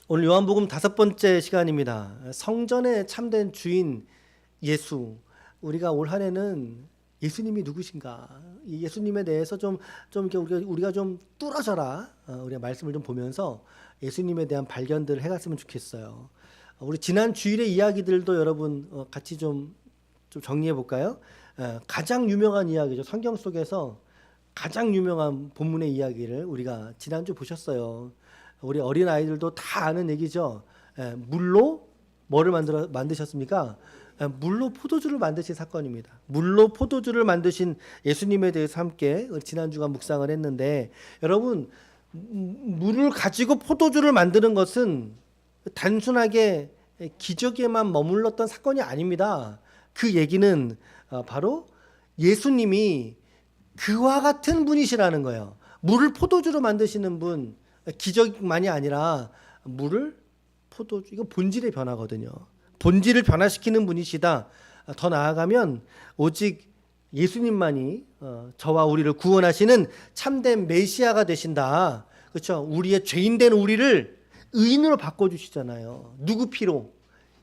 오늘 요한복음 5번째 시간입니다. 성전의 참된 주인 예수. 우리가 올 한 해는 예수님이 누구신가? 이 예수님에 대해서 좀 이렇게 우리가 좀 뚫어져라. 우리가 말씀을 좀 보면서 예수님에 대한 발견들을 해갔으면 좋겠어요. 우리 지난 주일의 이야기들도 여러분 같이 좀 정리해 볼까요? 가장 유명한 이야기죠. 성경 속에서 가장 유명한 본문의 이야기를 우리가 지난주 보셨어요. 우리 어린 아이들도 다 아는 얘기죠. 물로 뭐를 만드셨습니까? 물로 포도주를 만드신 사건입니다. 물로 포도주를 만드신 예수님에 대해서 함께 지난주가 묵상을 했는데, 여러분, 물을 가지고 포도주를 만드는 것은 단순하게 기적에만 머물렀던 사건이 아닙니다. 그 얘기는 바로 예수님이 그와 같은 분이시라는 거예요. 물을 포도주로 만드시는 분, 기적만이 아니라 물을 포도주, 이거 본질의 변화거든요. 본질을 변화시키는 분이시다. 더 나아가면 오직 예수님만이 저와 우리를 구원하시는 참된 메시아가 되신다. 그렇죠? 우리의 죄인된 우리를 의인으로 바꿔주시잖아요. 누구 피로?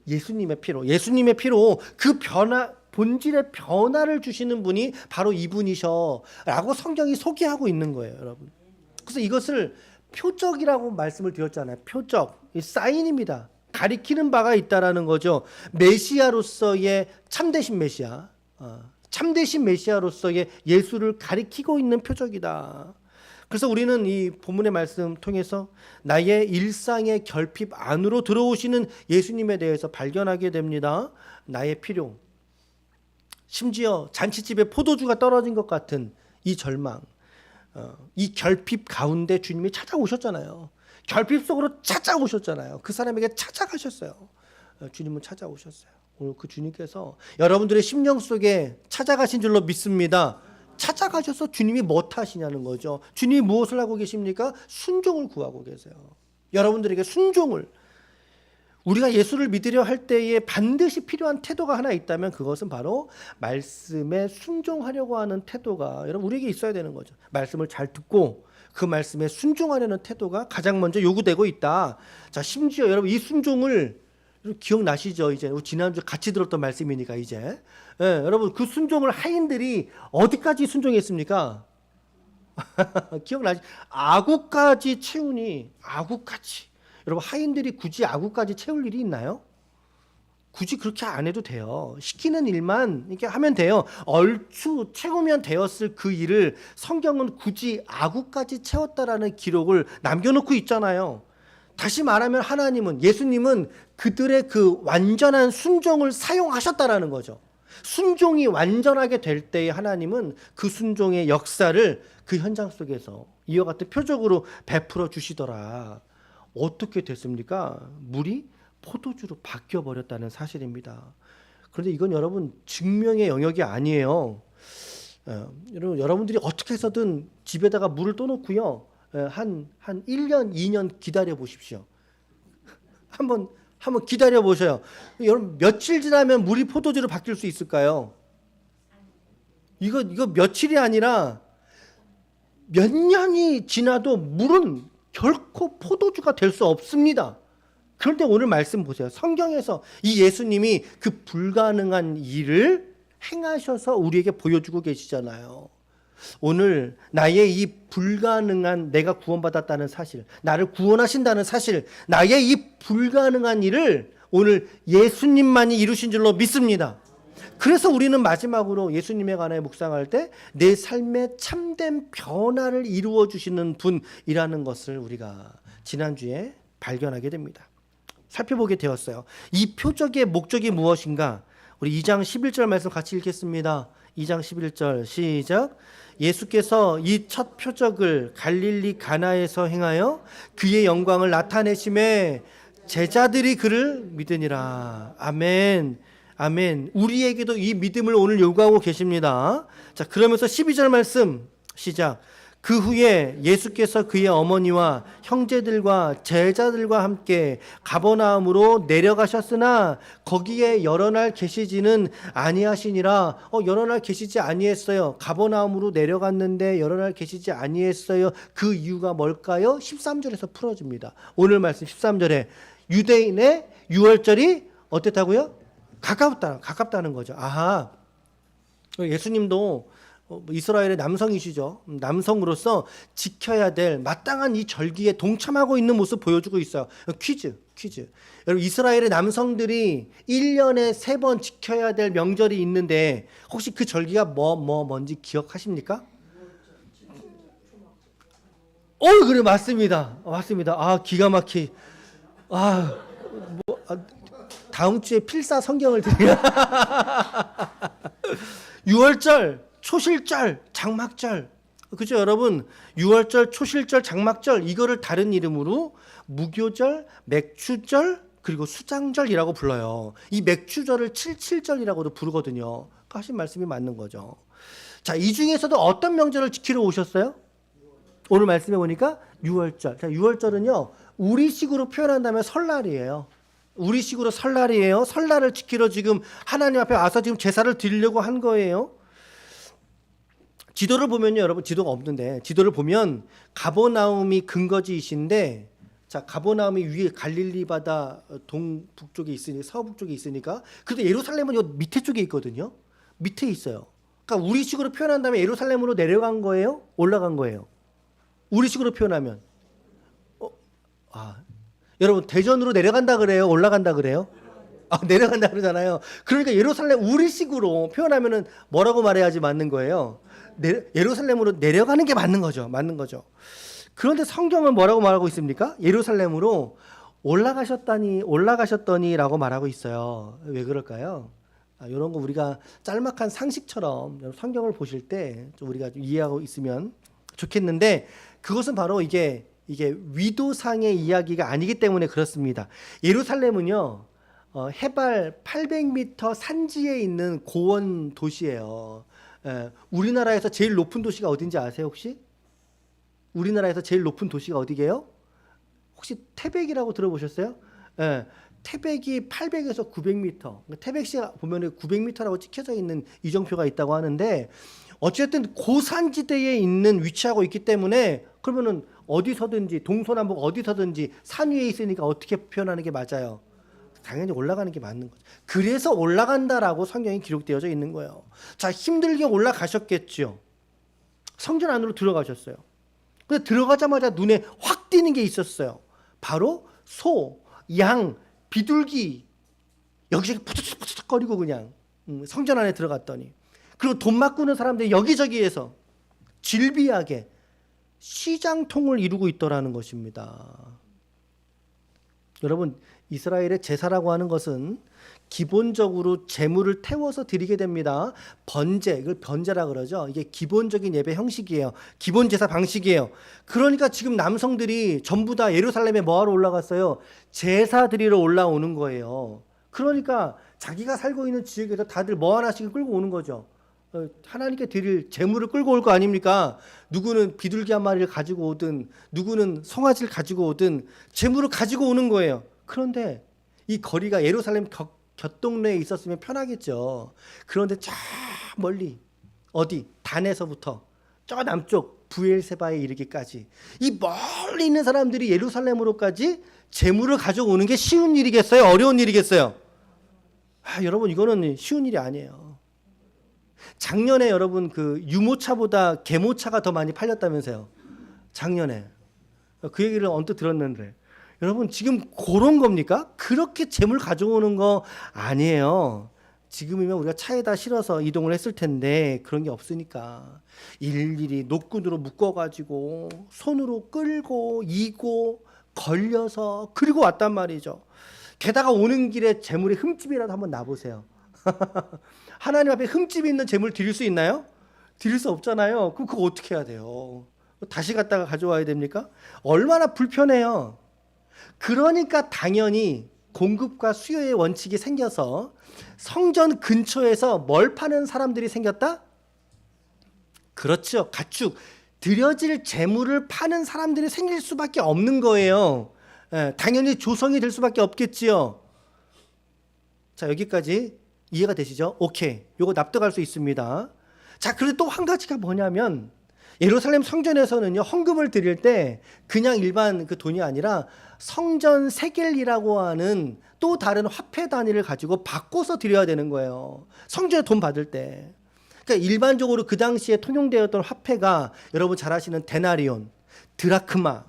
예수님의 피로. 예수님의 피로 그 변화, 본질의 변화를 주시는 분이 바로 이분이셔 라고 성경이 소개하고 있는 거예요, 여러분. 그래서 이것을 표적이라고 말씀을 드렸잖아요. 표적, 사인입니다. 가리키는 바가 있다라는 거죠. 메시아로서의 참되신 메시아, 참되신 메시아로서의 예수를 가리키고 있는 표적이다. 그래서 우리는 이 본문의 말씀 통해서 나의 일상의 결핍 안으로 들어오시는 예수님에 대해서 발견하게 됩니다. 나의 필요, 심지어 잔치집에 포도주가 떨어진 것 같은 이 절망, 이 결핍 가운데 주님이 찾아오셨잖아요. 결핍 속으로 찾아오셨잖아요. 그 사람에게 찾아가셨어요. 주님은 찾아오셨어요. 오늘 그 주님께서 여러분들의 심령 속에 찾아가신 줄로 믿습니다. 찾아가셔서 주님이 뭐 하시냐는 거죠. 주님이 무엇을 하고 계십니까? 순종을 구하고 계세요. 여러분들에게 순종을, 우리가 예수를 믿으려 할 때에 반드시 필요한 태도가 하나 있다면 그것은 바로 말씀에 순종하려고 하는 태도가 여러분 우리에게 있어야 되는 거죠. 말씀을 잘 듣고 그 말씀에 순종하려는 태도가 가장 먼저 요구되고 있다. 자, 심지어 여러분 이 순종을 기억나시죠? 이제 지난주 같이 들었던 말씀이니까 이제 여러분 그 순종을 하인들이 어디까지 순종했습니까? 기억나지? 아구까지 채우니 아구까지. 여러분 하인들이 굳이 아구까지 채울 일이 있나요? 굳이 그렇게 안 해도 돼요. 시키는 일만 이렇게 하면 돼요. 얼추 채우면 되었을 그 일을 성경은 굳이 아구까지 채웠다라는 기록을 남겨놓고 있잖아요. 다시 말하면 하나님은, 예수님은 그들의 그 완전한 순종을 사용하셨다라는 거죠. 순종이 완전하게 될 때에 하나님은 그 순종의 역사를 그 현장 속에서 이와 같은 표적으로 베풀어 주시더라. 어떻게 됐습니까? 물이 포도주로 바뀌어 버렸다는 사실입니다. 그런데 이건 여러분 증명의 영역이 아니에요. 여러분들이 어떻게 해서든 집에다가 물을 떠놓고요. 한 1년, 2년 기다려 보십시오. 한번 기다려 보셔요. 여러분 며칠 지나면 물이 포도주로 바뀔 수 있을까요? 이거 며칠이 아니라 몇 년이 지나도 물은 결코 포도주가 될 수 없습니다. 그런데 오늘 말씀 보세요. 성경에서 이 예수님이 그 불가능한 일을 행하셔서 우리에게 보여주고 계시잖아요. 오늘 나의 이 불가능한, 내가 구원받았다는 사실, 나를 구원하신다는 사실, 나의 이 불가능한 일을 오늘 예수님만이 이루신 줄로 믿습니다. 그래서 우리는 마지막으로 예수님에 관해 묵상할 때 내 삶의 참된 변화를 이루어 주시는 분이라는 것을 우리가 지난주에 발견하게 됩니다. 살펴보게 되었어요. 이 표적의 목적이 무엇인가? 우리 2장 11절 말씀 같이 읽겠습니다. 2장 11절 시작. 예수께서 이 첫 표적을 갈릴리 가나에서 행하여 그의 영광을 나타내심에 제자들이 그를 믿으니라. 아멘. 아멘. 우리에게도 이 믿음을 오늘 요구하고 계십니다. 자, 그러면서 12절 말씀 시작. 그 후에 예수께서 그의 어머니와 형제들과 제자들과 함께 가버나움으로 내려가셨으나 거기에 여러 날 계시지는 아니하시니라. 여러 날 계시지 아니했어요. 가버나움으로 내려갔는데 여러 날 계시지 아니했어요. 그 이유가 뭘까요? 13절에서 풀어줍니다. 오늘 말씀 13절에 유대인의 유월절이 어땠다고요? 가깝다는 거죠. 아하, 예수님도 이스라엘의 남성이시죠. 남성으로서 지켜야 될 마땅한 이 절기에 동참하고 있는 모습 보여주고 있어요. 퀴즈. 여러분, 이스라엘의 남성들이 1년에 3번 지켜야 될 명절이 있는데 혹시 그 절기가 뭔지 기억하십니까? 그래, 맞습니다. 기가 막히. 다음 주에 필사 성경을 드려요. 유월절, 초실절, 장막절. 그죠, 여러분? 유월절, 초실절, 장막절, 이거를 다른 이름으로 무교절, 맥추절, 그리고 수장절이라고 불러요. 이 맥추절을 칠칠절이라고도 부르거든요. 하신 말씀이 맞는 거죠. 자, 이 중에서도 어떤 명절을 지키러 오셨어요? 오늘 말씀해 보니까 유월절. 자, 유월절은요, 우리식으로 표현한다면 설날이에요. 우리식으로 설날이에요. 설날을 지키러 지금 하나님 앞에 와서 지금 제사를 드리려고 한 거예요. 지도를 보면요, 여러분, 지도가 없는데 지도를 보면 가버나움이 근거지이신데, 자, 가버나움이 위에 갈릴리 바다 동북쪽에 있으니 서북쪽에 있으니까, 그래도 예루살렘은 요 밑에 쪽에 있거든요. 밑에 있어요. 그러니까 우리식으로 표현한다면 예루살렘으로 내려간 거예요? 올라간 거예요? 우리식으로 표현하면 여러분, 대전으로 내려간다 그래요? 올라간다 그래요? 내려간다 그러잖아요. 그러니까 예루살렘 우리식으로 표현하면은 뭐라고 말해야지 맞는 거예요? 예루살렘으로 내려가는 게 맞는 거죠. 그런데 성경은 뭐라고 말하고 있습니까? 예루살렘으로 올라가셨더니라고 말하고 있어요. 왜 그럴까요? 이런 거 우리가 짤막한 상식처럼 성경을 보실 때 좀 우리가 좀 이해하고 있으면 좋겠는데, 그것은 바로 이게 위도상의 이야기가 아니기 때문에 그렇습니다. 예루살렘은요, 해발 800m 산지에 있는 고원 도시예요. 우리나라에서 제일 높은 도시가 어딘지 아세요, 혹시? 우리나라에서 제일 높은 도시가 어디게요? 혹시 태백이라고 들어보셨어요? 태백이 800에서 900m. 태백시 보면 900m라고 찍혀져 있는 이정표가 있다고 하는데, 어쨌든 고산지대에 위치하고 있기 때문에, 그러면은 어디서든지 동서남북 어디서든지 산 위에 있으니까 어떻게 표현하는 게 맞아요? 당연히 올라가는 게 맞는 거죠. 그래서 올라간다라고 성경이 기록되어져 있는 거예요. 자, 힘들게 올라가셨겠죠. 성전 안으로 들어가셨어요. 근데 들어가자마자 눈에 확 띄는 게 있었어요. 바로 소, 양, 비둘기, 여기저기 푸득푸득거리고 그냥 성전 안에 들어갔더니, 그리고 돈 바꾸는 사람들이 여기저기에서 질비하게 시장통을 이루고 있더라는 것입니다. 여러분, 이스라엘의 제사라고 하는 것은 기본적으로 제물을 태워서 드리게 됩니다. 번제, 이걸 번제라 그러죠. 이게 기본적인 예배 형식이에요. 기본 제사 방식이에요. 그러니까 지금 남성들이 전부 다 예루살렘에 뭐하러 올라갔어요? 제사 드리러 올라오는 거예요. 그러니까 자기가 살고 있는 지역에서 다들 뭐 하나씩 끌고 오는 거죠. 하나님께 드릴 제물을 끌고 올 거 아닙니까? 누구는 비둘기 한 마리를 가지고 오든, 누구는 송아지를 가지고 오든 제물을 가지고 오는 거예요. 그런데 이 거리가 예루살렘 곁동네에 있었으면 편하겠죠. 그런데 저 멀리, 어디 단에서부터 저 남쪽 부엘세바에 이르기까지 이 멀리 있는 사람들이 예루살렘으로까지 제물을 가져오는 게 쉬운 일이겠어요? 어려운 일이겠어요? 여러분, 이거는 쉬운 일이 아니에요. 작년에 여러분, 그 유모차보다 개모차가 더 많이 팔렸다면서요. 작년에 그 얘기를 언뜻 들었는데, 여러분, 지금 그런 겁니까? 그렇게 재물 가져오는 거 아니에요. 지금이면 우리가 차에다 실어서 이동을 했을 텐데 그런 게 없으니까 일일이 노끈으로 묶어가지고 손으로 끌고 이고 걸려서 그리고 왔단 말이죠. 게다가 오는 길에 재물에 흠집이라도 한번 놔보세요. 하나님 앞에 흠집 있는 재물 드릴 수 있나요? 드릴 수 없잖아요. 그럼 그거 어떻게 해야 돼요? 다시 갔다가 가져와야 됩니까? 얼마나 불편해요. 그러니까 당연히 공급과 수요의 원칙이 생겨서 성전 근처에서 뭘 파는 사람들이 생겼다? 그렇죠. 가축, 드려질 재물을 파는 사람들이 생길 수밖에 없는 거예요. 당연히 조성이 될 수밖에 없겠지요. 자, 여기까지 이해가 되시죠? 오케이. 요거 납득할 수 있습니다. 자, 그리고 또 한 가지가 뭐냐면 예루살렘 성전에서는요, 헌금을 드릴 때 그냥 일반 그 돈이 아니라 성전 세겔이라고 하는 또 다른 화폐 단위를 가지고 바꿔서 드려야 되는 거예요. 성전에 돈 받을 때. 그러니까 일반적으로 그 당시에 통용되었던 화폐가 여러분 잘 아시는 데나리온, 드라크마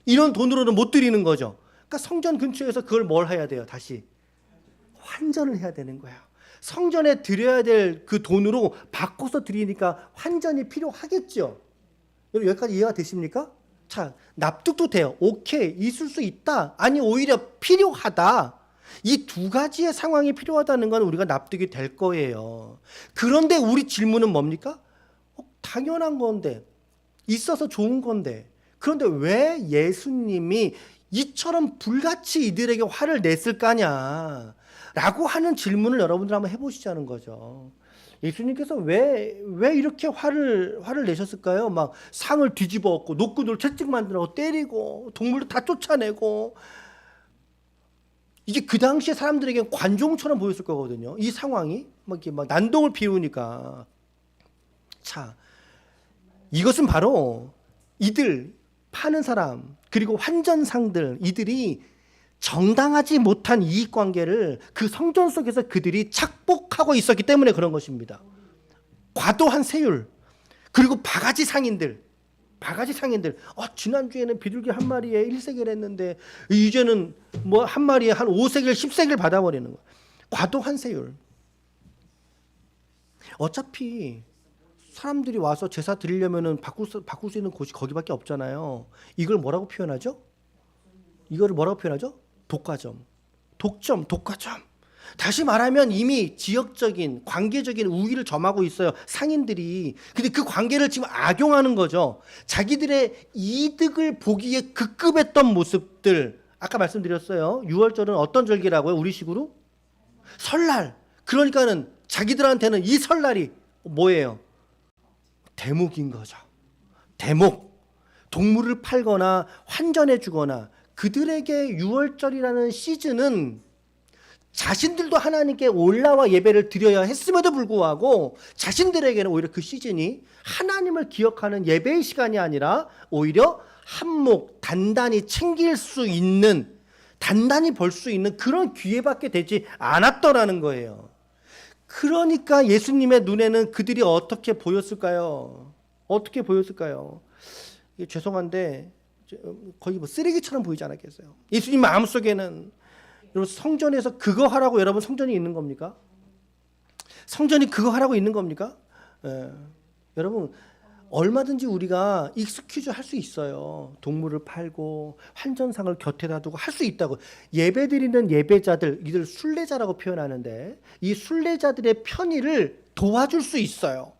이런 돈으로는 못 드리는 거죠. 그러니까 성전 근처에서 그걸 뭘 해야 돼요? 다시 환전을 해야 되는 거예요. 성전에 드려야 될 그 돈으로 바꿔서 드리니까 환전이 필요하겠죠. 여러분 여기까지 이해가 되십니까? 자, 납득도 돼요. 오케이, 있을 수 있다. 아니 오히려 필요하다. 이 두 가지의 상황이 필요하다는 건 우리가 납득이 될 거예요. 그런데 우리 질문은 뭡니까? 당연한 건데, 있어서 좋은 건데, 그런데 왜 예수님이 이처럼 불같이 이들에게 화를 냈을까냐 라고 하는 질문을 여러분들 한번 해보시자는 거죠. 예수님께서 왜 이렇게 화를 내셨을까요? 막 상을 뒤집어 엎고 노끈으로 채찍 만들어 때리고 동물도 다 쫓아내고, 이게 그 당시에 사람들에게 관종처럼 보였을 거거든요. 이 상황이 막 이렇게 막 난동을 피우니까. 자, 이것은 바로 이들 파는 사람 그리고 환전상들, 이들이 정당하지 못한 이익관계를 그 성전 속에서 그들이 착복하고 있었기 때문에 그런 것입니다. 과도한 세율, 그리고 바가지 상인들. 지난주에는 비둘기 한 마리에 1세겔 했는데 이제는 뭐 한 마리에 한 5세겔 10세겔 받아버리는 거야. 과도한 세율. 어차피 사람들이 와서 제사 드리려면은 바꿀 수 있는 곳이 거기밖에 없잖아요. 이걸 뭐라고 표현하죠? 독과점. 독과점. 다시 말하면 이미 지역적인 관계적인 우위를 점하고 있어요, 상인들이. 근데 그 관계를 지금 악용하는 거죠. 자기들의 이득을 보기에 급급했던 모습들. 아까 말씀드렸어요. 6월절은 어떤 절기라고요? 우리식으로? 설날. 그러니까는 자기들한테는 이 설날이 뭐예요? 대목인 거죠. 대목. 동물을 팔거나 환전해 주거나. 그들에게 6월절이라는 시즌은 자신들도 하나님께 올라와 예배를 드려야 했음에도 불구하고 자신들에게는 오히려 그 시즌이 하나님을 기억하는 예배의 시간이 아니라 오히려 한몫 단단히 챙길 수 있는, 단단히 벌 수 있는 그런 기회밖에 되지 않았더라는 거예요. 그러니까 예수님의 눈에는 그들이 어떻게 보였을까요? 죄송한데 거의 뭐 쓰레기처럼 보이지 않았겠어요? 예수님 마음속에는, 여러분 성전에서 그거 하라고 여러분 성전이 있는 겁니까? 성전이 그거 하라고 있는 겁니까? 여러분 얼마든지 우리가 익스큐즈 할 수 있어요. 동물을 팔고 환전상을 곁에다 두고 할 수 있다고. 예배드리는 예배자들, 이들 순례자라고 표현하는데 이 순례자들의 편의를 도와줄 수 있어요.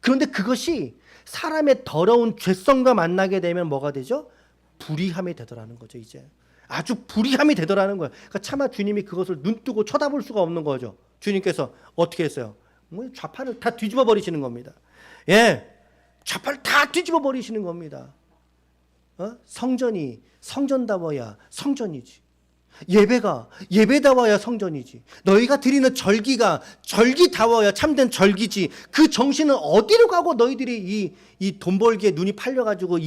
그런데 그것이 사람의 더러운 죄성과 만나게 되면 뭐가 되죠? 불의함이 되더라는 거죠. 이제 아주 불의함이 되더라는 거예요. 그러니까 차마 주님이 그것을 눈뜨고 쳐다볼 수가 없는 거죠. 주님께서 어떻게 했어요? 좌판을 다 뒤집어 버리시는 겁니다. 좌판을 다 뒤집어 버리시는 겁니다. 성전이 성전다워야 성전이지. 예배가 예배다워야 성전이지. 너희가 드리는 절기가 절기다워야 참된 절기지. 그 정신은 어디로 가고 너희들이 이 돈 벌기에 눈이 팔려가지고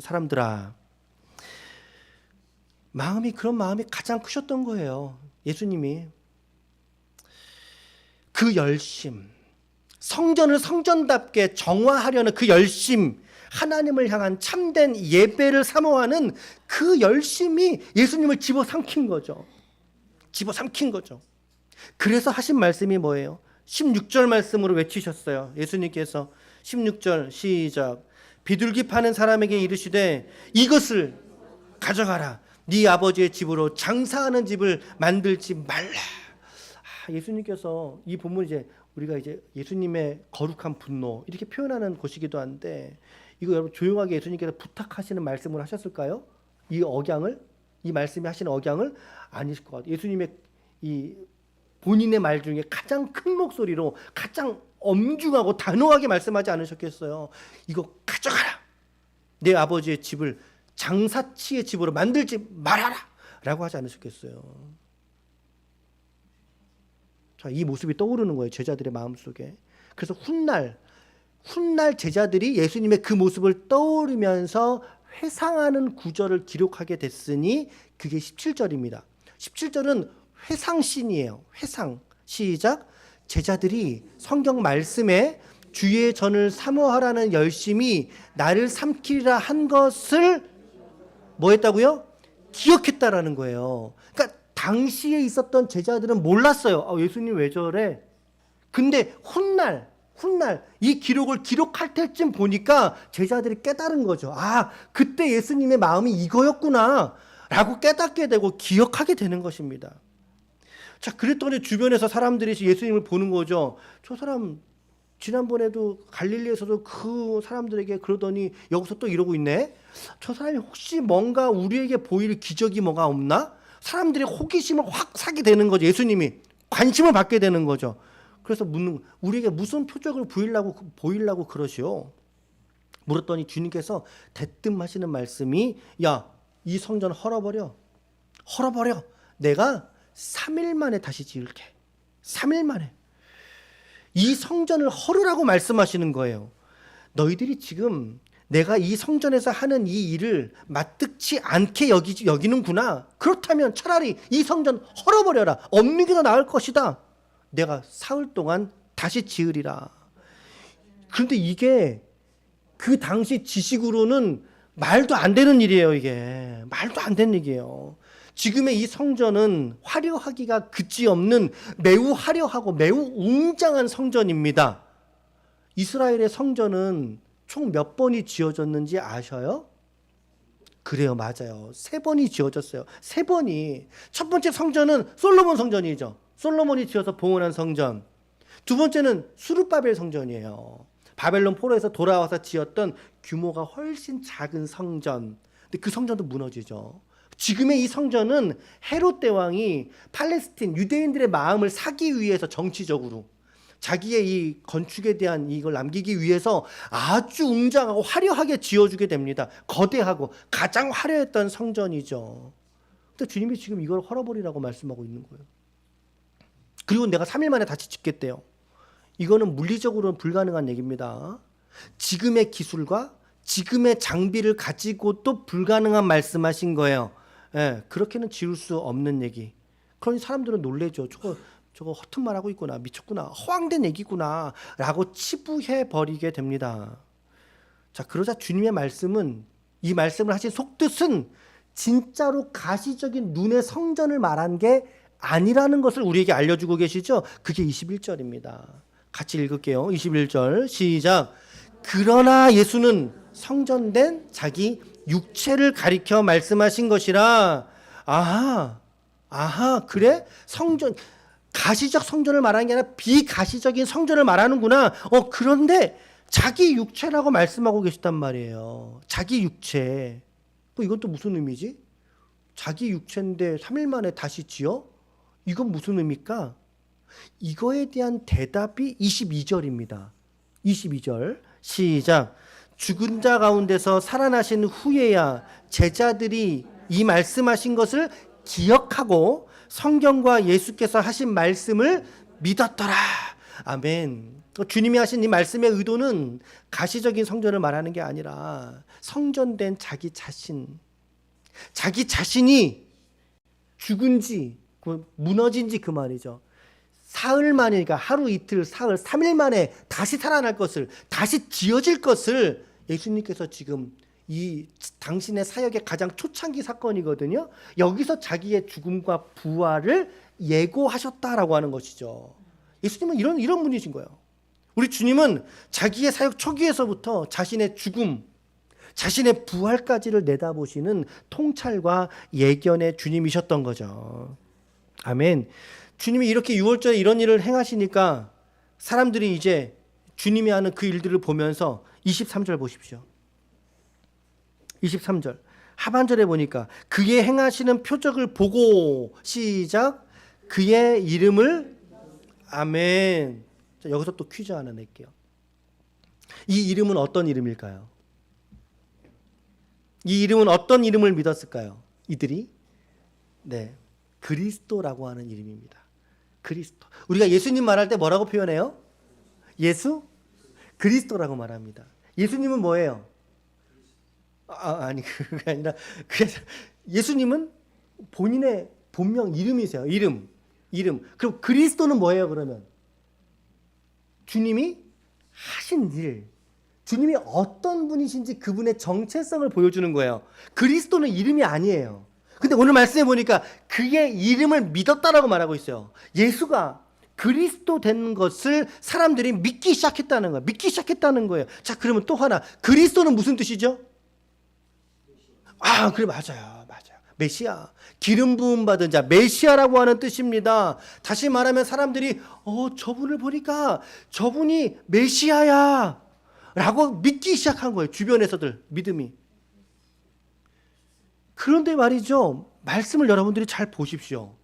사람들아. 그런 마음이 가장 크셨던 거예요. 예수님이. 그 열심, 성전을 성전답게 정화하려는 그 열심, 하나님을 향한 참된 예배를 사모하는 그 열심이 예수님을 집어삼킨 거죠. 그래서 하신 말씀이 뭐예요? 16절 말씀으로 외치셨어요. 예수님께서 16절 시작. 비둘기 파는 사람에게 이르시되 이것을 가져가라. 네 아버지의 집으로 장사하는 집을 만들지 말라. 예수님께서 이 본문 우리가 예수님의 거룩한 분노 이렇게 표현하는 곳이기도 한데, 이거 여러분 조용하게 예수님께서 부탁하시는 말씀을 하셨을까요? 이 말씀이 하시는 억양을 아니실 것 같아요. 예수님의 이 본인의 말 중에 가장 큰 목소리로 가장 엄중하고 단호하게 말씀하지 않으셨겠어요? 이거 가져가라. 내 아버지의 집을 장사치의 집으로 만들지 말아라 라고 하지 않으셨겠어요? 자, 이 모습이 떠오르는 거예요, 제자들의 마음속에. 그래서 훗날 제자들이 예수님의 그 모습을 떠오르면서 회상하는 구절을 기록하게 됐으니 그게 17절입니다. 17절은 회상신이에요. 회상. 시작. 제자들이 성경 말씀에 주의 전을 사모하라는 열심히 나를 삼키리라 한 것을 뭐 했다고요? 기억했다라는 거예요. 그러니까 당시에 있었던 제자들은 몰랐어요. 예수님 왜 저래? 근데 훗날 이 기록을 기록할 때쯤 보니까 제자들이 깨달은 거죠. 그때 예수님의 마음이 이거였구나 라고 깨닫게 되고 기억하게 되는 것입니다. 자, 그랬더니 주변에서 사람들이 예수님을 보는 거죠. 저 사람 지난번에도 갈릴리에서도 그 사람들에게 그러더니 여기서 또 이러고 있네. 저 사람이 혹시 뭔가 우리에게 보일 기적이 뭐가 없나? 사람들이 호기심을 확 사게 되는 거죠. 예수님이 관심을 받게 되는 거죠. 그래서 우리에게 무슨 표적을 보이려고 그러시오? 물었더니 주님께서 대뜸 하시는 말씀이 야, 이 성전 헐어버려. 내가 3일 만에 다시 지을게. 3일 만에. 이 성전을 헐으라고 말씀하시는 거예요. 너희들이 지금 내가 이 성전에서 하는 이 일을 마뜩치 않게 여기는구나. 그렇다면 차라리 이 성전 헐어버려라. 없는 게 더 나을 것이다. 내가 사흘 동안 다시 지으리라. 그런데 이게 그 당시 지식으로는 말도 안 되는 일이에요. 이게 말도 안 되는 얘기예요. 지금의 이 성전은 화려하기가 그지없는 매우 화려하고 매우 웅장한 성전입니다. 이스라엘의 성전은 총 몇 번이 지어졌는지 아셔요? 그래요, 맞아요. 3번이 지어졌어요. 3번이. 첫 번째 성전은 솔로몬 성전이죠. 솔로몬이 지어서 봉헌한 성전. 두 번째는 수르바벨 성전이에요. 바벨론 포로에서 돌아와서 지었던 규모가 훨씬 작은 성전. 근데 그 성전도 무너지죠. 지금의 이 성전은 헤롯 대왕이 팔레스틴 유대인들의 마음을 사기 위해서 정치적으로 자기의 이 건축에 대한 이걸 남기기 위해서 아주 웅장하고 화려하게 지어주게 됩니다. 거대하고 가장 화려했던 성전이죠. 근데 주님이 지금 이걸 헐어버리라고 말씀하고 있는 거예요. 그리고 내가 3일 만에 다시 짓겠대요. 이거는 물리적으로는 불가능한 얘기입니다. 지금의 기술과 지금의 장비를 가지고도 불가능한 말씀하신 거예요. 그렇게는 지을 수 없는 얘기. 그러니 사람들은 놀래죠. 저거 허튼 말 하고 있구나. 미쳤구나. 허황된 얘기구나. 라고 치부해 버리게 됩니다. 자, 그러자 주님의 말씀은, 이 말씀을 하신 속뜻은 진짜로 가시적인 눈의 성전을 말한 게 아니라는 것을 우리에게 알려주고 계시죠. 그게 21절입니다. 같이 읽을게요. 21절 시작. 그러나 예수는 성전된 자기 육체를 가리켜 말씀하신 것이라. 그래? 성전, 가시적 성전을 말하는 게 아니라 비가시적인 성전을 말하는구나. 그런데 자기 육체라고 말씀하고 계시단 말이에요. 자기 육체. 이건 또 무슨 의미지? 자기 육체인데 3일 만에 다시 지어? 이건 무슨 의미일까? 이거에 대한 대답이 22절입니다. 22절 시작. 죽은 자 가운데서 살아나신 후에야 제자들이 이 말씀하신 것을 기억하고 성경과 예수께서 하신 말씀을 믿었더라. 아멘. 주님이 하신 이 말씀의 의도는 가시적인 성전을 말하는 게 아니라 성전된 자기 자신이 죽은지 무너진지 그 말이죠. 사흘 만이니까 하루 이틀 사흘 3일 만에 다시 살아날 것을, 다시 지어질 것을 예수님께서 지금 이 당신의 사역의 가장 초창기 사건이거든요. 여기서 자기의 죽음과 부활을 예고하셨다라고 하는 것이죠. 예수님은 이런 분이신 거예요. 우리 주님은 자기의 사역 초기에서부터 자신의 죽음, 자신의 부활까지를 내다보시는 통찰과 예견의 주님이셨던 거죠. 아멘. 주님이 이렇게 6월절에 이런 일을 행하시니까 사람들이 이제 주님이 하는 그 일들을 보면서 23절 보십시오. 23절 하반절에 보니까 그의 행하시는 표적을 보고 시작. 그의 이름을 아멘. 자, 여기서 또 퀴즈 하나 낼게요. 이 이름은 어떤 이름일까요? 이 이름은 어떤 이름을 믿었을까요? 이들이? 네, 그리스도라고 하는 이름입니다. 그리스도. 우리가 예수님 말할 때 뭐라고 표현해요? 예수? 그리스도라고 말합니다. 예수님은 뭐예요? 아니 그게 아니라 예수님은 본인의 본명 이름이세요. 이름. 그럼 그리스도는 뭐예요, 그러면? 주님이 하신 일. 주님이 어떤 분이신지 그분의 정체성을 보여주는 거예요. 그리스도는 이름이 아니에요. 근데 오늘 말씀해 보니까 그의 이름을 믿었다라고 말하고 있어요. 예수가 그리스도 된 것을 사람들이 믿기 시작했다는 거예요. 믿기 시작했다는 거예요. 자, 그러면 또 하나. 그리스도는 무슨 뜻이죠? 그래, 맞아요. 메시아. 기름 부음 받은 자, 메시아라고 하는 뜻입니다. 다시 말하면 사람들이 저분을 보니까 저분이 메시아야 라고 믿기 시작한 거예요. 주변에서들 믿음이. 그런데 말이죠, 말씀을 여러분들이 잘 보십시오.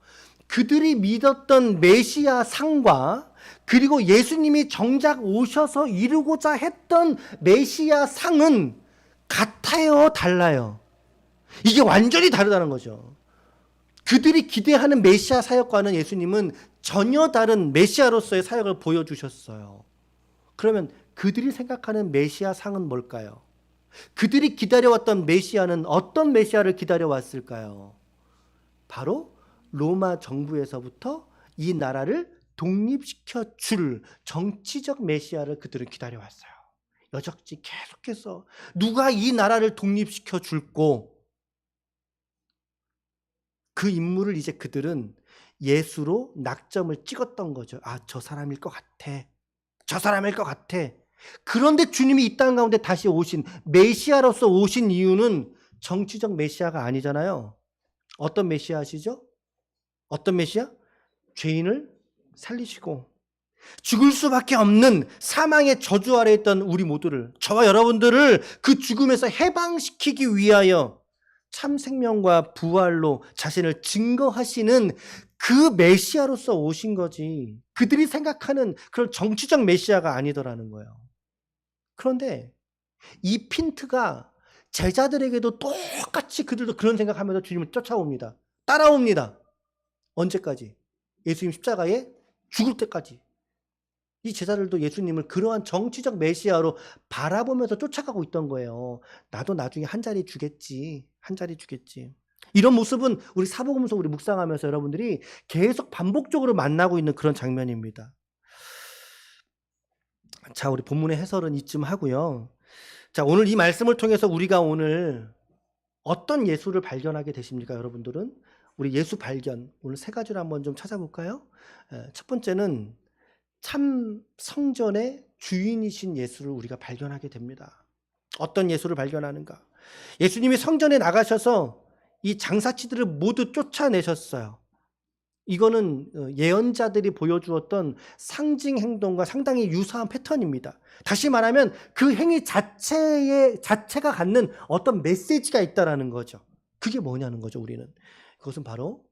그들이 믿었던 메시아 상과 그리고 예수님이 정작 오셔서 이루고자 했던 메시아 상은 같아요, 달라요? 이게 완전히 다르다는 거죠. 그들이 기대하는 메시아 사역과는 예수님은 전혀 다른 메시아로서의 사역을 보여주셨어요. 그러면 그들이 생각하는 메시아 상은 뭘까요? 그들이 기다려왔던 메시아는 어떤 메시아를 기다려왔을까요? 바로 로마 정부에서부터 이 나라를 독립시켜 줄 정치적 메시아를 그들은 기다려왔어요. 여적지 계속해서 누가 이 나라를 독립시켜 줄고, 그 인물을 이제 그들은 예수로 낙점을 찍었던 거죠. 저 사람일 것 같아. 저 사람일 것 같아. 그런데 주님이 이 땅 가운데 다시 오신 메시아로서 오신 이유는 정치적 메시아가 아니잖아요. 어떤 메시아시죠? 어떤 메시아? 죄인을 살리시고 죽을 수밖에 없는 사망의 저주 아래 있던 우리 모두를, 저와 여러분들을 그 죽음에서 해방시키기 위하여 참 생명과 부활로 자신을 증거하시는 그 메시아로서 오신 거지, 그들이 생각하는 그런 정치적 메시아가 아니더라는 거예요. 그런데 이 핀트가 제자들에게도 똑같이 그들도 그런 생각하면서 주님을 쫓아옵니다. 따라옵니다. 언제까지? 예수님 십자가에 죽을 때까지. 이 제자들도 예수님을 그러한 정치적 메시아로 바라보면서 쫓아가고 있던 거예요. 나도 나중에 한 자리 주겠지. 한 자리 주겠지. 이런 모습은 우리 사복음서 우리 묵상하면서 여러분들이 계속 반복적으로 만나고 있는 그런 장면입니다. 자, 우리 본문의 해설은 이쯤 하고요. 자, 오늘 이 말씀을 통해서 우리가 오늘 어떤 예수를 발견하게 되십니까, 여러분들은? 우리 예수 발견, 오늘 세 가지를 한번 좀 찾아볼까요? 첫 번째는 참 성전의 주인이신 예수를 우리가 발견하게 됩니다. 어떤 예수를 발견하는가? 예수님이 성전에 나가셔서 이 장사치들을 모두 쫓아내셨어요. 이거는 예언자들이 보여주었던 상징 행동과 상당히 유사한 패턴입니다. 다시 말하면 그 행위 자체가 갖는 어떤 메시지가 있다라는 거죠. 그게 뭐냐는 거죠, 우리는. 그것은 바로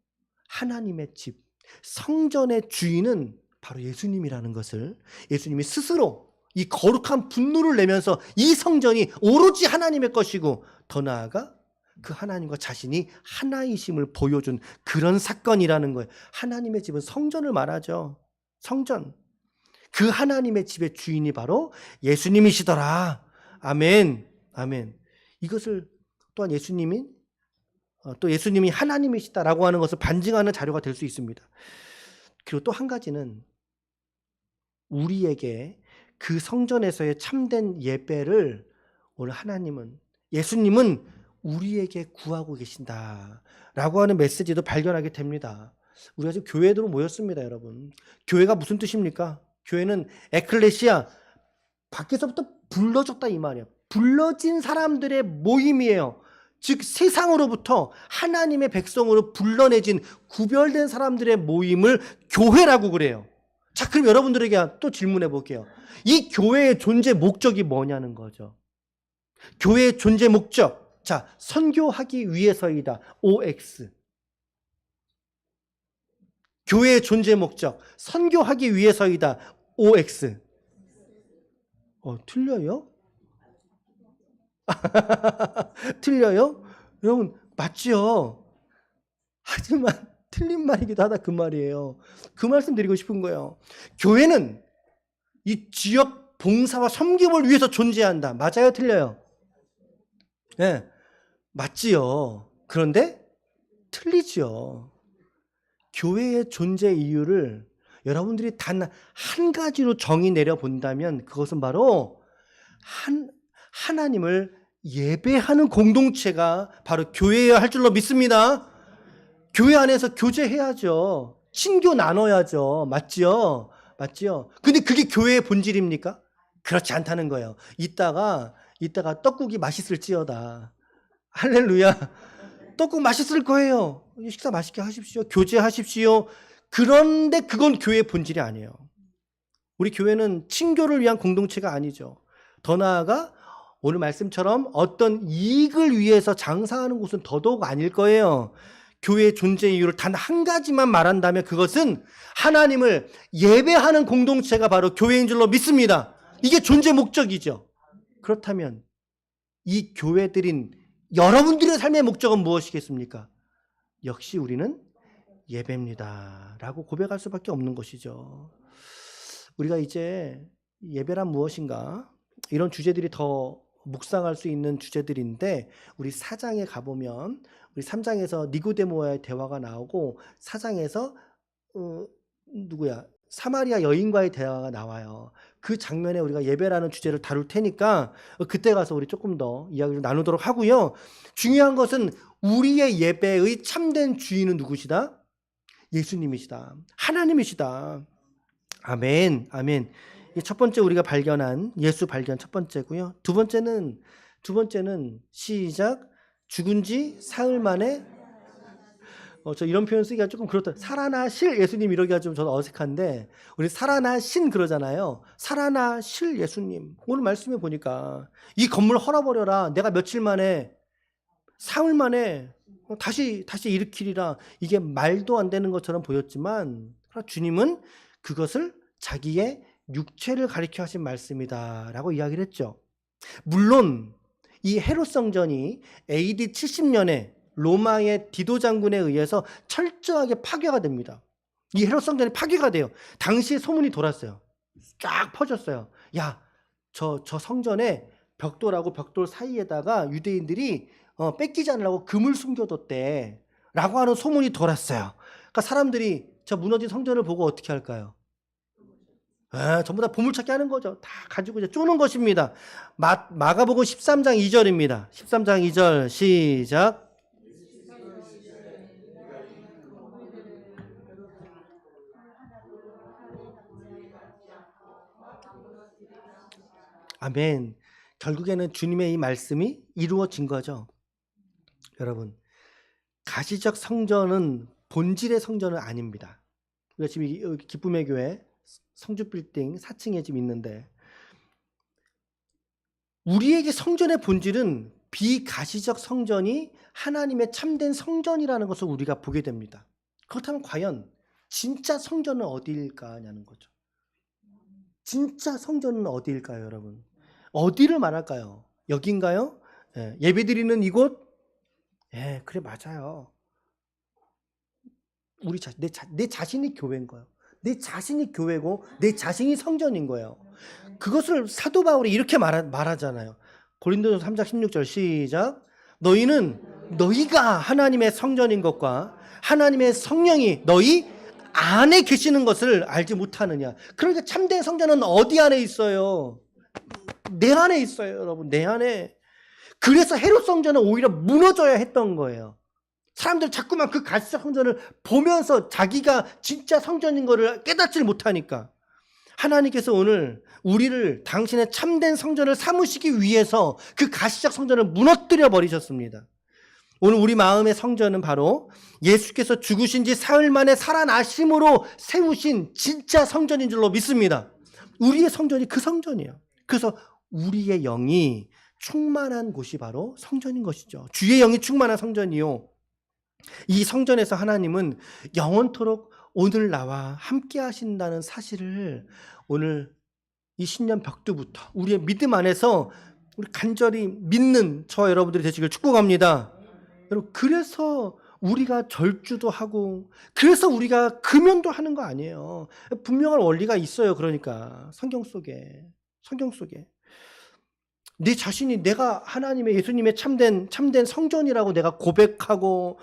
하나님의 집, 성전의 주인은 바로 예수님이라는 것을, 예수님이 스스로 이 거룩한 분노를 내면서 이 성전이 오로지 하나님의 것이고 더 나아가 그 하나님과 자신이 하나이심을 보여준 그런 사건이라는 거예요. 하나님의 집은 성전을 말하죠. 성전. 그 하나님의 집의 주인이 바로 예수님이시더라. 아멘. 아멘. 이것을 또한 또 예수님이 하나님이시다라고 하는 것을 반증하는 자료가 될 수 있습니다. 그리고 또 한 가지는 우리에게 그 성전에서의 참된 예배를 오늘 예수님은 우리에게 구하고 계신다라고 하는 메시지도 발견하게 됩니다. 우리가 지금 교회로 모였습니다, 여러분. 교회가 무슨 뜻입니까? 교회는 에클레시아, 밖에서부터 불러줬다 이 말이에요. 불러진 사람들의 모임이에요. 즉 세상으로부터 하나님의 백성으로 불러내진 구별된 사람들의 모임을 교회라고 그래요. 자, 그럼 여러분들에게 또 질문해 볼게요. 이 교회의 존재 목적이 뭐냐는 거죠. 교회의 존재 목적. 자, 선교하기 위해서이다. OX. 교회의 존재 목적. 선교하기 위해서이다. OX. 틀려요? 틀려요? 여러분, 맞지요? 하지만 틀린 말이기도 하다 그 말이에요. 그 말씀 드리고 싶은 거예요. 교회는 이 지역 봉사와 섬김을 위해서 존재한다. 맞아요? 틀려요? 네, 맞지요. 그런데 틀리지요. 교회의 존재 이유를 여러분들이 단 한 가지로 정의 내려 본다면 그것은 바로 하나님을 예배하는 공동체가 바로 교회여야 할 줄로 믿습니다. 교회 안에서 교제해야죠. 친교 나눠야죠. 맞지요? 맞지요? 근데 그게 교회의 본질입니까? 그렇지 않다는 거예요. 이따가 떡국이 맛있을지어다. 할렐루야. 떡국 맛있을 거예요. 식사 맛있게 하십시오. 교제하십시오. 그런데 그건 교회의 본질이 아니에요. 우리 교회는 친교를 위한 공동체가 아니죠. 더 나아가 오늘 말씀처럼 어떤 이익을 위해서 장사하는 곳은 더더욱 아닐 거예요. 교회의 존재 이유를 단 한 가지만 말한다면 그것은 하나님을 예배하는 공동체가 바로 교회인 줄로 믿습니다. 이게 존재 목적이죠. 그렇다면 이 교회들인 여러분들의 삶의 목적은 무엇이겠습니까? 역시 우리는 예배입니다. 라고 고백할 수밖에 없는 것이죠. 우리가 이제 예배란 무엇인가? 이런 주제들이 더 묵상할 수 있는 주제들인데 우리 4장에 가보면 우리 3장에서 니고데모와의 대화가 나오고 4장에서 사마리아 여인과의 대화가 나와요. 그 장면에 우리가 예배라는 주제를 다룰 테니까 그때 가서 우리 조금 더 이야기를 나누도록 하고요. 중요한 것은 우리의 예배의 참된 주인은 누구시다? 예수님이시다. 하나님이시다. 아멘. 아멘. 첫 번째 우리가 발견한 예수 발견 첫 번째고요. 두 번째는 시작. 죽은 지 사흘 만에 저 이런 표현 쓰기가 조금 그렇다. 살아나실 예수님 이러기가 좀 저는 어색한데 우리 살아나신 그러잖아요. 살아나실 예수님. 오늘 말씀해 보니까 이 건물 헐어버려라. 내가 며칠 만에 사흘 만에 다시 일으키리라. 이게 말도 안 되는 것처럼 보였지만 주님은 그것을 자기의 육체를 가리켜 하신 말씀이다라고 이야기를 했죠. 물론 이 헤롯 성전이 AD 70년에 로마의 디도 장군에 의해서 철저하게 파괴가 됩니다. 이 헤롯 성전이 파괴가 돼요. 당시에 소문이 돌았어요. 쫙 퍼졌어요. 야, 저 성전에 벽돌하고 벽돌 사이에다가 유대인들이 뺏기지 않으려고 금을 숨겨뒀대 라고 하는 소문이 돌았어요. 그러니까 사람들이 저 무너진 성전을 보고 어떻게 할까요? 전부 다 보물찾기 하는 거죠. 다 가지고 이제 쪼는 것입니다. 마가복음 13장 2절입니다. 13장 2절 시작. 아멘. 결국에는 주님의 이 말씀이 이루어진 거죠. 여러분, 가시적 성전은 본질의 성전은 아닙니다. 우리가 지금 여기 기쁨의 교회 성주 빌딩 4층에 지금 있는데 우리에게 성전의 본질은 비가시적 성전이 하나님의 참된 성전이라는 것을 우리가 보게 됩니다. 그렇다면 과연 진짜 성전은 어디일까냐는 거죠. 진짜 성전은 어디일까요, 여러분? 어디를 말할까요? 여긴가요? 예배드리는 이곳? 그래 맞아요. 내 자신이 교회인 거예요. 내 자신이 교회고 내 자신이 성전인 거예요. 그것을 사도 바울이 이렇게 말하잖아요. 고린도전서 3장 16절 시작. 너희가 하나님의 성전인 것과 하나님의 성령이 너희 안에 계시는 것을 알지 못하느냐. 그러니까 참된 성전은 어디 안에 있어요? 내 안에 있어요, 여러분. 내 안에. 그래서 헤롯 성전은 오히려 무너져야 했던 거예요. 사람들 자꾸만 그 가시적 성전을 보면서 자기가 진짜 성전인 것을 깨닫지를 못하니까 하나님께서 오늘 우리를 당신의 참된 성전을 삼으시기 위해서 그 가시적 성전을 무너뜨려 버리셨습니다. 오늘 우리 마음의 성전은 바로 예수께서 죽으신 지 사흘 만에 살아나심으로 세우신 진짜 성전인 줄로 믿습니다. 우리의 성전이 그 성전이에요. 그래서 우리의 영이 충만한 곳이 바로 성전인 것이죠. 주의 영이 충만한 성전이요. 이 성전에서 하나님은 영원토록 오늘 나와 함께 하신다는 사실을 오늘 이 신년 벽두부터 우리의 믿음 안에서 우리 간절히 믿는 저와 여러분들이 되시길 축복합니다. 여러분, 그래서 우리가 절주도 하고 그래서 우리가 금연도 하는 거 아니에요. 분명한 원리가 있어요. 그러니까 성경 속에 내 자신이 내가 하나님의 예수님의 참된 성전이라고 내가 고백하고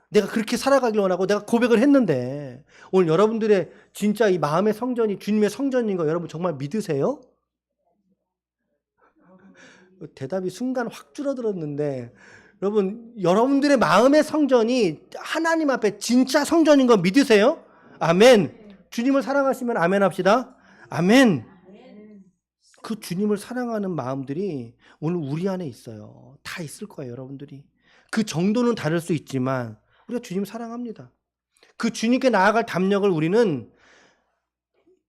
내가 그렇게 살아가길 원하고 내가 고백을 했는데 오늘 여러분들의 진짜 이 마음의 성전이 주님의 성전인 거 여러분 정말 믿으세요? 대답이 순간 확 줄어들었는데 여러분, 여러분들의 마음의 성전이 하나님 앞에 진짜 성전인 거 믿으세요? 아멘. 주님을 사랑하시면 아멘 합시다. 아멘. 그 주님을 사랑하는 마음들이 오늘 우리 안에 있어요. 다 있을 거예요, 여러분들이. 그 정도는 다를 수 있지만 우리가 주님 사랑합니다. 그 주님께 나아갈 담력을 우리는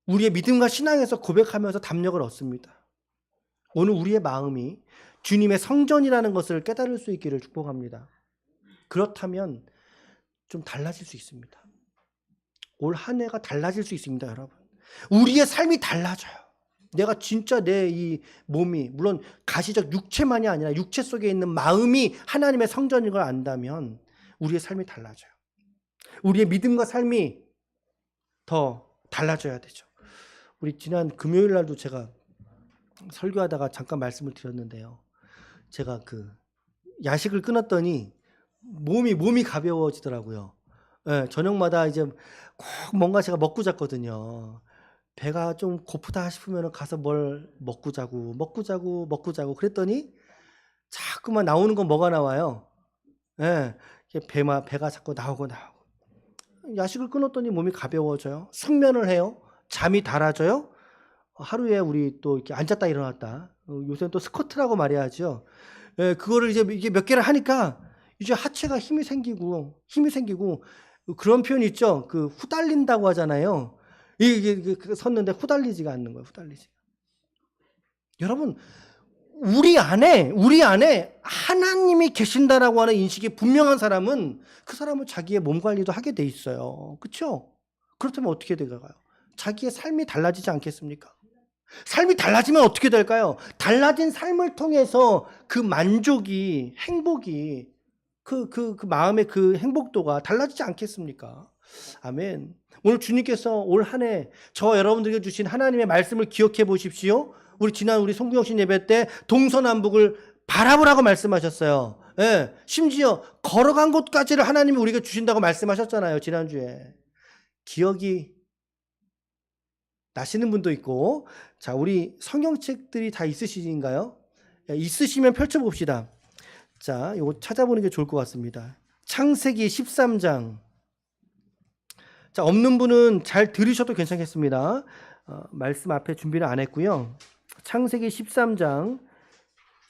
우리의 믿음과 신앙에서 고백하면서 담력을 얻습니다. 오늘 우리의 마음이 주님의 성전이라는 것을 깨달을 수 있기를 축복합니다. 그렇다면 좀 달라질 수 있습니다. 올 한 해가 달라질 수 있습니다, 여러분. 우리의 삶이 달라져요. 내가 진짜 내 이 몸이 물론 가시적 육체만이 아니라 육체 속에 있는 마음이 하나님의 성전인 걸 안다면 우리의 삶이 달라져요. 우리의 믿음과 삶이 더 달라져야 되죠. 우리 지난 금요일 날도 제가 설교하다가 잠깐 말씀을 드렸는데요. 제가 그 야식을 끊었더니 몸이 가벼워지더라고요. 예, 저녁마다 이제 꼭 뭔가 제가 먹고 잤거든요. 배가 좀 고프다 싶으면 가서 뭘 먹고 자고 그랬더니 자꾸만 나오는 건 뭐가 나와요? 예, 배가 자꾸 나오고. 야식을 끊었더니 몸이 가벼워져요. 숙면을 해요. 잠이 달아져요. 하루에 우리 또 이렇게 앉았다 일어났다. 요새는 또 스쿼트라고 말해야죠. 예, 그거를 이게 몇 개를 하니까 이제 하체가 힘이 생기고 그런 표현 있죠. 그 후달린다고 하잖아요. 이게 섰는데 후달리지가 않는 거예요. 후달리지. 여러분, 우리 안에 하나님이 계신다라고 하는 인식이 분명한 사람은 그 사람은 자기의 몸 관리도 하게 돼 있어요. 그렇죠? 그렇다면 어떻게 될까요? 자기의 삶이 달라지지 않겠습니까? 삶이 달라지면 어떻게 될까요? 달라진 삶을 통해서 그 만족이, 행복이, 그 마음의 그 행복도가 달라지지 않겠습니까? 아멘. 오늘 주님께서 올 한 해 저와 여러분들에게 주신 하나님의 말씀을 기억해 보십시오. 우리 송구영신 예배 때 동서남북을 바라보라고 말씀하셨어요. 예, 심지어 걸어간 곳까지를 하나님이 우리에게 주신다고 말씀하셨잖아요. 지난주에. 기억이 나시는 분도 있고. 자, 우리 성경책들이 다 있으신가요? 있으시면 펼쳐봅시다. 자, 이거 찾아보는 게 좋을 것 같습니다. 창세기 13장. 자, 없는 분은 잘 들으셔도 괜찮겠습니다. 말씀 앞에 준비를 안 했고요. 창세기 13장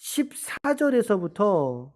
14절에서부터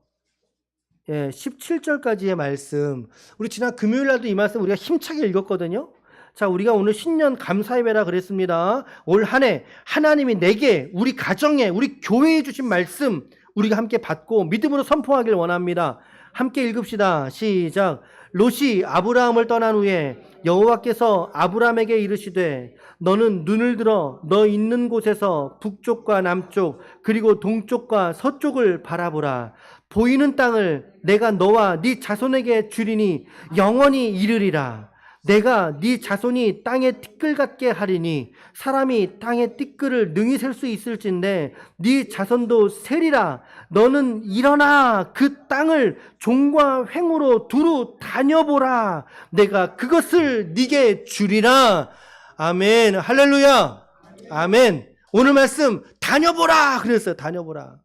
17절까지의 말씀. 우리 지난 금요일 날도 이 말씀 우리가 힘차게 읽었거든요. 자, 우리가 오늘 신년 감사예배라 그랬습니다. 올 한 해 하나님이 내게, 우리 가정에, 우리 교회에 주신 말씀 우리가 함께 받고 믿음으로 선포하길 원합니다. 함께 읽읍시다. 시작. 롯이 아브라함을 떠난 후에 여호와께서 아브라함에게 이르시되 너는 눈을 들어 너 있는 곳에서 북쪽과 남쪽 그리고 동쪽과 서쪽을 바라보라. 보이는 땅을 내가 너와 네 자손에게 주리니 영원히 이르리라. 내가 네 자손이 땅의 티끌 같게 하리니 사람이 땅의 티끌을 능히 셀 수 있을진데 네 자손도 세리라. 너는 일어나 그 땅을 종과 횡으로 두루 다녀보라. 내가 그것을 네게 주리라. 아멘. 할렐루야. 아멘. 오늘 말씀 다녀보라 그랬어요. 다녀보라.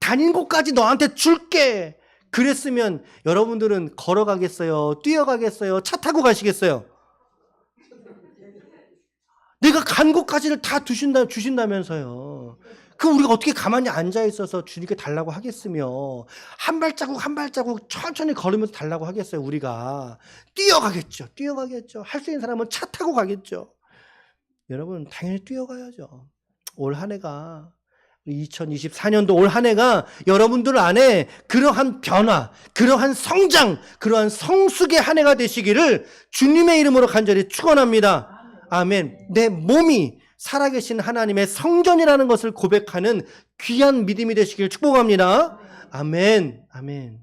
다닌 곳까지 너한테 줄게. 그랬으면 여러분들은 걸어가겠어요? 뛰어가겠어요? 차 타고 가시겠어요? 내가 간 곳까지를 다 주신다면서요. 그 우리가 어떻게 가만히 앉아 있어서 주님께 달라고 하겠으며 한 발자국 천천히 걸으면서 달라고 하겠어요. 우리가 뛰어가겠죠. 할 수 있는 사람은 차 타고 가겠죠. 여러분 당연히 뛰어가야죠. 올 한 해가 2024년도 올 한 해가 여러분들 안에 그러한 변화, 그러한 성장, 그러한 성숙의 한 해가 되시기를 주님의 이름으로 간절히 축원합니다. 아멘. 내 몸이 살아계신 하나님의 성전이라는 것을 고백하는 귀한 믿음이 되시길 축복합니다. 아멘. 아멘.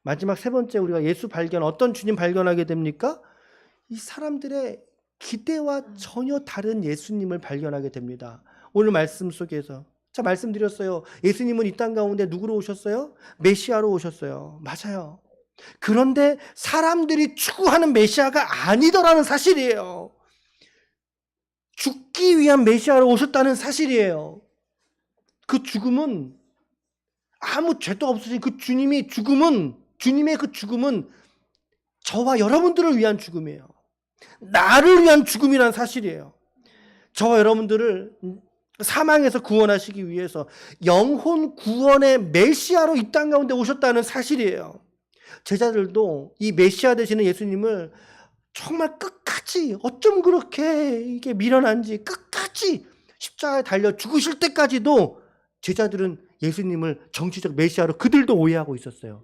마지막 세 번째, 우리가 예수 발견, 어떤 주님 발견하게 됩니까? 이 사람들의 기대와 전혀 다른 예수님을 발견하게 됩니다. 오늘 말씀 속에서 자, 말씀드렸어요. 예수님은 이 땅 가운데 누구로 오셨어요? 메시아로 오셨어요. 맞아요. 그런데 사람들이 추구하는 메시아가 아니더라는 사실이에요. 죽기 위한 메시아로 오셨다는 사실이에요. 그 죽음은 아무 죄도 없으신 그 주님의 그 죽음은 저와 여러분들을 위한 죽음이에요. 나를 위한 죽음이란 사실이에요. 저와 여러분들을 사망에서 구원하시기 위해서 영혼 구원의 메시아로 이 땅 가운데 오셨다는 사실이에요. 제자들도 이 메시아 되시는 예수님을 정말 끝까지, 어쩜 그렇게 이게 미련한지 끝까지 십자가에 달려 죽으실 때까지도 제자들은 예수님을 정치적 메시아로 그들도 오해하고 있었어요.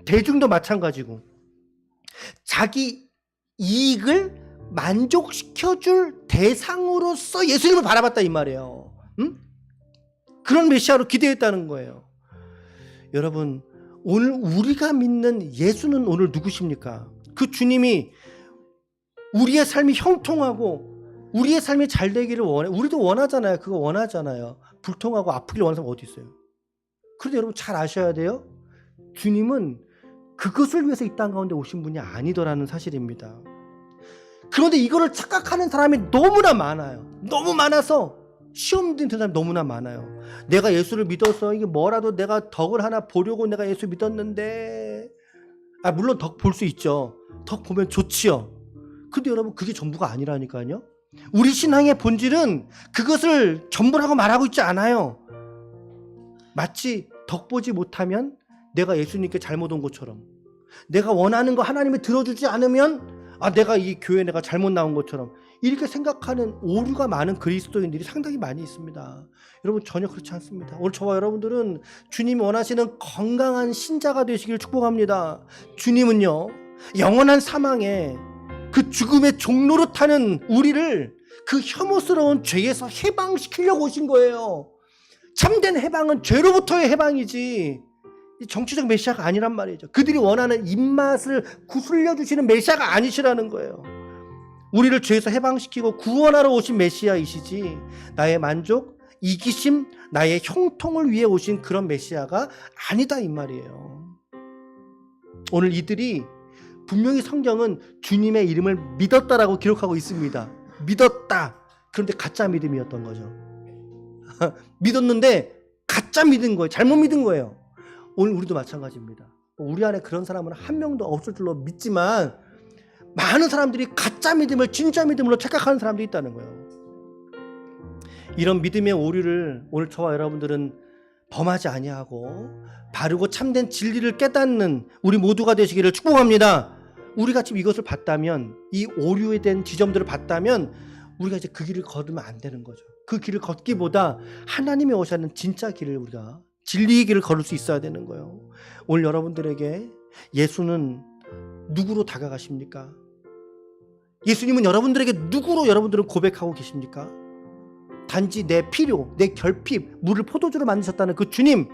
대중도 마찬가지고 자기 이익을 만족시켜줄 대상으로서 예수님을 바라봤다 이 말이에요. 응? 그런 메시아로 기대했다는 거예요. 여러분, 오늘 우리가 믿는 예수는 오늘 누구십니까? 그 주님이 우리의 삶이 형통하고 우리의 삶이 잘 되기를 원해. 우리도 원하잖아요. 그거 원하잖아요. 불통하고 아프길 원하는 사람 어디 있어요? 그런데 여러분 잘 아셔야 돼요. 주님은 그것을 위해서 이 땅 가운데 오신 분이 아니더라는 사실입니다. 그런데 이거를 착각하는 사람이 너무나 많아요. 너무 많아서 시험 드는 사람이 너무나 많아요. 내가 예수를 믿어서 이게 뭐라도 내가 덕을 하나 보려고 내가 예수 믿었는데, 물론 덕 볼 수 있죠. 덕 보면 좋지요. 근데 여러분 그게 전부가 아니라니까요. 우리 신앙의 본질은 그것을 전부라고 말하고 있지 않아요. 마치 덕 보지 못하면 내가 예수님께 잘못 온 것처럼, 내가 원하는 거 하나님이 들어주지 않으면 내가 이 교회에 내가 잘못 나온 것처럼 이렇게 생각하는 오류가 많은 그리스도인들이 상당히 많이 있습니다. 여러분 전혀 그렇지 않습니다. 오늘 저와 여러분들은 주님이 원하시는 건강한 신자가 되시길 축복합니다. 주님은요, 영원한 사망에 그 죽음의 종로로 타는 우리를 그 혐오스러운 죄에서 해방시키려고 오신 거예요. 참된 해방은 죄로부터의 해방이지 정치적 메시아가 아니란 말이죠. 그들이 원하는 입맛을 구슬려 주시는 메시아가 아니시라는 거예요. 우리를 죄에서 해방시키고 구원하러 오신 메시아이시지 나의 만족, 이기심, 나의 형통을 위해 오신 그런 메시아가 아니다 이 말이에요. 오늘 이들이 분명히 성경은 주님의 이름을 믿었다라고 기록하고 있습니다. 믿었다. 그런데 가짜 믿음이었던 거죠. 믿었는데 가짜 믿은 거예요. 잘못 믿은 거예요. 오늘 우리도 마찬가지입니다. 우리 안에 그런 사람은 한 명도 없을 줄로 믿지만 많은 사람들이 가짜 믿음을 진짜 믿음으로 착각하는 사람들이 있다는 거예요. 이런 믿음의 오류를 오늘 저와 여러분들은 범하지 아니하고 바르고 참된 진리를 깨닫는 우리 모두가 되시기를 축복합니다. 우리가 지금 이것을 봤다면, 이 오류에 대한 지점들을 봤다면 우리가 이제 그 길을 걸으면 안 되는 거죠. 그 길을 걷기보다 하나님이 오시는 진짜 길을, 우리가 진리의 길을 걸을 수 있어야 되는 거예요. 오늘 여러분들에게 예수는 누구로 다가가십니까? 예수님은 여러분들에게 누구로 여러분들은 고백하고 계십니까? 단지 내 필요, 내 결핍, 물을 포도주로 만드셨다는 그 주님,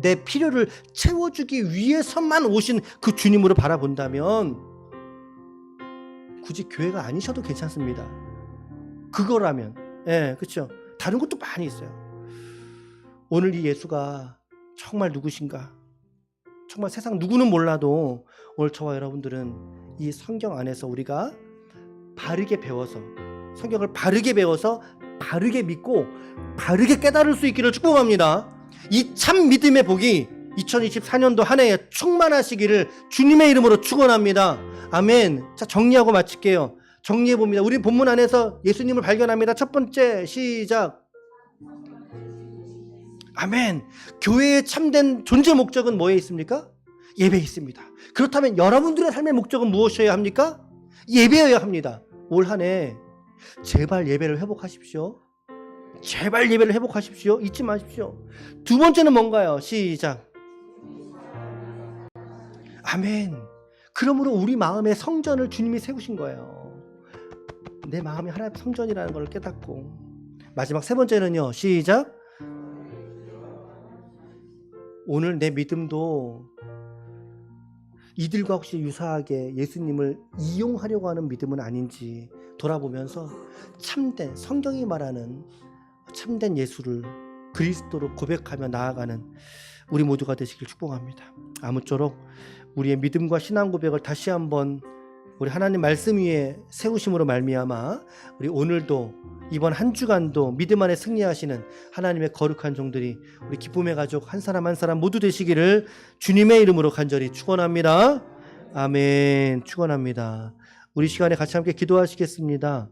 내 필요를 채워주기 위해서만 오신 그 주님으로 바라본다면 굳이 교회가 아니셔도 괜찮습니다. 그거라면, 그렇죠. 다른 것도 많이 있어요. 오늘 이 예수가 정말 누구신가? 정말 세상 누구는 몰라도 오늘 저와 여러분들은 이 성경 안에서 우리가 바르게 배워서, 성경을 바르게 배워서 바르게 믿고 바르게 깨달을 수 있기를 축복합니다. 이 참 믿음의 복이 2024년도 한 해에 충만하시기를 주님의 이름으로 축원합니다. 아멘. 자, 정리하고 마칠게요. 정리해 봅니다. 우리 본문 안에서 예수님을 발견합니다. 첫 번째, 시작. 아멘. 교회의 참된 존재 목적은 뭐에 있습니까? 예배에 있습니다. 그렇다면 여러분들의 삶의 목적은 무엇이어야 합니까? 예배여야 합니다. 올 한 해 제발 예배를 회복하십시오. 제발 예배를 회복하십시오. 잊지 마십시오. 두 번째는 뭔가요? 시작. 아멘. 그러므로 우리 마음의 성전을 주님이 세우신 거예요. 내 마음이 하나님의 성전이라는 걸 깨닫고. 마지막 세 번째는요. 시작. 오늘 내 믿음도 이들과 혹시 유사하게 예수님을 이용하려고 하는 믿음은 아닌지 돌아보면서 참된, 성경이 말하는 참된 예수를 그리스도로 고백하며 나아가는 우리 모두가 되시길 축복합니다. 아무쪼록 우리의 믿음과 신앙 고백을 다시 한번 우리 하나님 말씀 위에 세우심으로 말미암아 우리 오늘도 이번 한 주간도 믿음 안에 승리하시는 하나님의 거룩한 종들이 우리 기쁨의 가족 한 사람 한 사람 모두 되시기를 주님의 이름으로 간절히 축원합니다. 아멘. 축원합니다. 우리 시간에 같이 함께 기도하시겠습니다.